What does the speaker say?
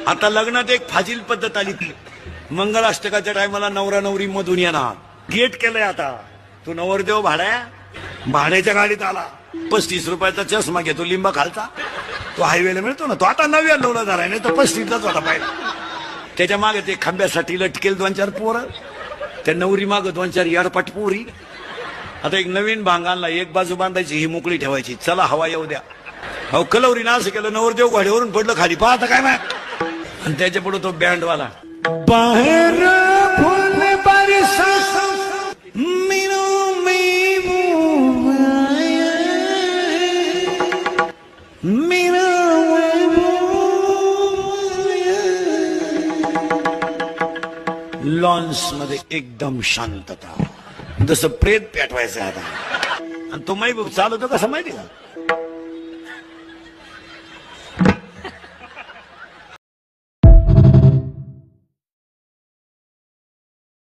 आता लग्नात एक फाजील पद्धत आली. मंगलाष्टकाच्या टायमाला नवरा नवरी मधून येणार. गेट केलंय आता. तू नवरदेव भाड्याच्या गाडीत आला. 35 रुपयाचा चष्मा घेतो लिंबा खालचा. तो हायवेला मिळतो ना, तो आता 99 झालाय, नाही तर 35लाच होता पाहिजे. त्याच्या मागे ते खांब्यासाठी लटकेल 2-4 पोरं, त्या नवरी माग 2-4 याडपाट पोरी. आता एक नवीन भांग आणला, एक बाजू बांधायची, ही मोकळी ठेवायची, चला हवा येऊ द्या. अहो कलवरीनं असं केलं, नवरदेव घोड्यावरून पडलं खाली, पाहता काय माय. आणि त्याच्या पुढे तो बँडवाला, बाहेर फुल बरसा मिनो मी मिनो लॉन्स मध्ये एकदम शांतता, जसं प्रेत पेटवायचं आता. आणि तो माई चालवतो कसं माहिती का,